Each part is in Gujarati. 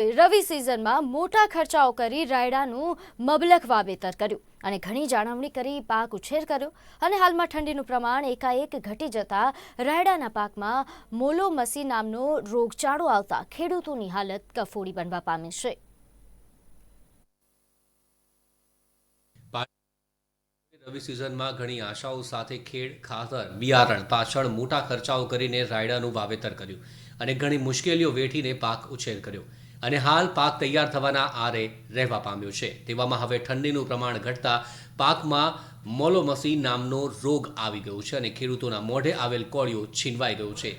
રવિ સિઝનમાં મોટા ખર્ચાઓ કરી રાયડાનું મબલખ વાવેતર કર્યું અને ઘણી જાળવણી કરી પાક ઉછેર કર્યો અને હાલમાં ઠંડીનું પ્રમાણ એકાએક ઘટી જતા રાયડાના પાકમાં મોલોમસી નામનો રોગચાળો આવતા ખેડૂતોની હાલત કફોડી બનવા પામી છે। રવિ સિઝનમાં ઘણી આશાઓ સાથે ખેડ ખાતર બિયારણ પાછળ મોટા ખર્ચાઓ કરીને રાયડાનું વાવેતર કર્યું અને ઘણી મુશ્કેલીઓ વેઠીને પાક ઉછેર કર્યો અને હાલ પાક તૈયાર થવાના આરે રહેવા પામ્યો છે। તેવામાં હવે ઠંડીનું પ્રમાણ ઘટતા પાકમાં મોલોમસી નામનો રોગ આવી ગયો છે અને ખેડૂતોના મોઢે આવેલ કોળિયો છીનવાઈ ગયો છે।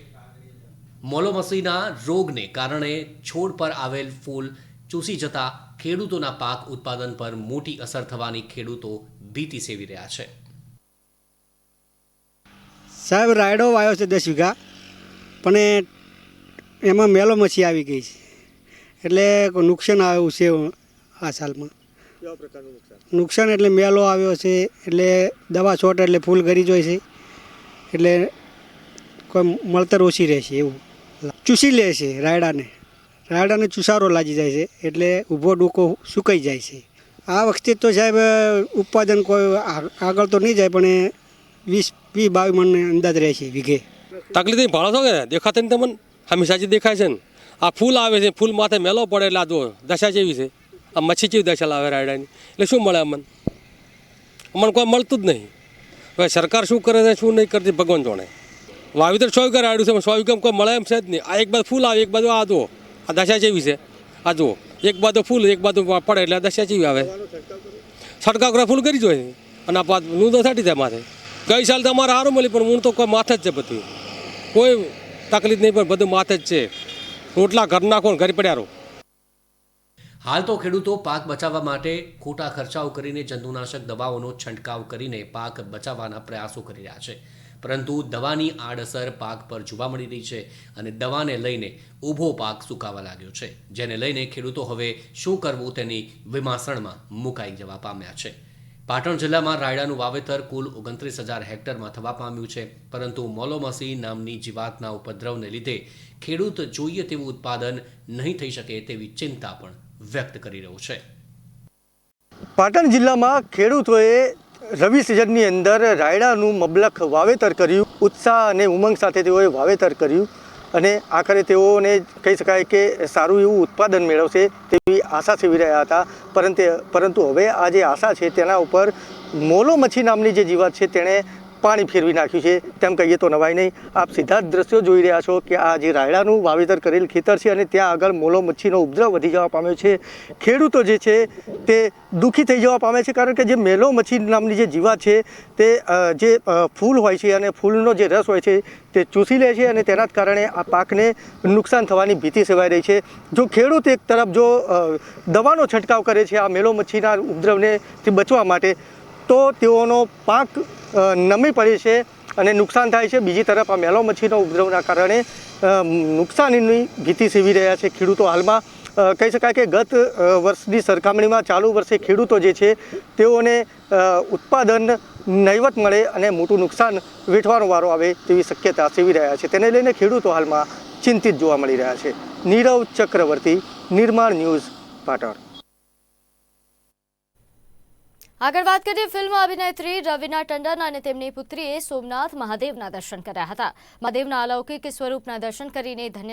મોલોમસીના રોગને કારણે છોડ પર આવેલ ફૂલ ચૂસી જતા ખેડૂતોના પાક ઉત્પાદન પર મોટી અસર થવાની ખેડૂતો ભીતિ સેવી રહ્યા છે। સાહેબ રાયડો વાવ્યો છે 10 વીઘા, પણ એમાં મેલોમસી આવી ગઈ છે એટલે નુકસાન આવ્યું છે આ સાલમાં। કેવા પ્રકારનું નુકસાન એટલે મેલો આવ્યો છે એટલે દવા છોટે એટલે ફૂલ ગરી જાય છે એટલે કોઈ મળતર ઓછી રહેશે એવું ચૂસી લે છે રાયડાને ચુસારો લાગી જાય છે એટલે ઊભો ડૂકો સુકાઈ જાય છે। આ વખતે તો સાહેબ ઉત્પાદન કોઈ આગળ તો નહીં જાય પણ 20-22 મણ અંદાજ રહેશે વીઘે। તકલીફ ભાડો છો કે દેખાતા નહીં તમને હંમેશા જે દેખાય છે ને આ ફૂલ આવે છે, ફૂલ માથે મેલો પડે એટલે આ જો દશા જેવી છે। આ મચ્છી જેવી દશા લાવે રાયડાની એટલે શું મળે અમને કોઈ મળતું જ નહીં। હવે સરકાર શું કરે છે શું નહીં કરતી ભગવાન જાણે। વાવેતર 100 વીઘા રાયડું છે, 100 વીઘા કોઈ મળે એમ છે જ નહીં। આ એક બાજુ ફૂલ આવે, એક બાજુ આ જુઓ આ દશા જેવી છે। આ જુઓ એક બાજુ ફૂલ એક બાજુ પડે એટલે આ દશા જેવી આવે। છંટકાવ કરે ફૂલ કરી જોઈએ અને આ પાછું લૂંદો થાટી જાય માથે। ગઈ સાલ તમારે સારું મળી પણ હું તો કોઈ માથે જ છે, બધું કોઈ તકલીફ નહીં પણ બધું માથે જ છે। રોટલા ઘર નાખો ઘરે પડ્યા રહો। હાલ તો ખેડૂતો પાક બચાવવા માટે ખોટા ખર્ચાઓ કરીને જંતુનાશક દવાઓનો છંટકાવ કરીને પાક બચાવવાના પ્રયાસો કરી રહ્યા છે, પરંતુ દવાની આડઅસર પાક પર જોવા મળી રહી છે અને દવાને લઈને ઊભો પાક સુકાવા લાગ્યો છે, જેને લઈને ખેડૂતો હવે શું કરવું તેની વિમાસણમાં મુકાઈ જવા પામ્યા છે। પાટણ જિલ્લામાં રાયડાનું વાવેતર કુલ 29,000 હેક્ટરમાં થવા પામ્યું છે, પરંતુ મોલોમસી નામની જીવાતના ઉપદ્રવને લીધે ખેડૂત જોઈએ તેવું ઉત્પાદન નહીં થઈ શકે તેવી ચિંતા પણ વ્યક્ત કરી રહ્યો છે। પાટણ જિલ્લામાં ખેડૂતોએ રવિ સિઝનની અંદર રાયડાનું મબલખ વાવેતર કર્યું। ઉત્સાહ અને ઉમંગ સાથે તેઓએ વાવેતર કર્યું અને આખરે તેઓને કહી શકાય કે સારું એવું ઉત્પાદન મેળવશે તેવી આશા સેવી રહ્યા હતા, પરંતુ હવે આ જે આશા છે તેના ઉપર મોલોમસી નામની જે જીવાત છે તેણે પાણી ફેરવી નાખ્યું છે તેમ કહીએ તો નવાઈ નહીં। આપ સીધા જ દ્રશ્યો જોઈ રહ્યા છો કે આ જે રાયડાનું વાવેતર કરેલ ખેતર છે અને ત્યાં આગળ મોલોમસીનો ઉપદ્રવ વધી જવા પામ્યો છે। ખેડૂતો જે છે તે દુઃખી થઈ જવા પામે છે, કારણ કે જે મોલોમસી નામની જે જીવાત છે તે જે ફૂલ હોય છે અને ફૂલનો જે રસ હોય છે તે ચૂસી લે છે અને તેના જ કારણે આ પાકને નુકસાન થવાની ભીતિ સેવાઈ રહી છે। જો ખેડૂત એક તરફ જો દવાનો છંટકાવ કરે છે આ મોલોમસીના ઉપદ્રવને બચવા માટે, તો તેઓનો પાક નમી પડે છે અને નુકસાન થાય છે। બીજી તરફ આ મોલોમસીનો ઉપદ્રવના કારણે નુકસાનીની ભીતિ સેવી રહ્યા છે ખેડૂતો। હાલમાં કહી શકાય કે ગત વર્ષની સરખામણીમાં ચાલુ વર્ષે ખેડૂતો જે છે તેઓને ઉત્પાદન નહીવત મળે અને મોટું નુકસાન વેઠવાનો વારો આવે તેવી શક્યતા સેવી રહ્યા છે। તેને લઈને ખેડૂતો હાલમાં ચિંતિત જોવા મળી રહ્યા છે। નીરવ ચક્રવર્તી, નિર્માણ ન્યૂઝ, પાટણ। આગળ વાત કરીએ ફિલ્મ અભિનેત્રી રવીના ટંડન અને તેમની પુત્રીએ સોમનાથ મહાદેવના દર્શન કર્યા હતા। મહાદેવના અલૌકિક સ્વરૂપના દર્શન કરીને ધન્યતા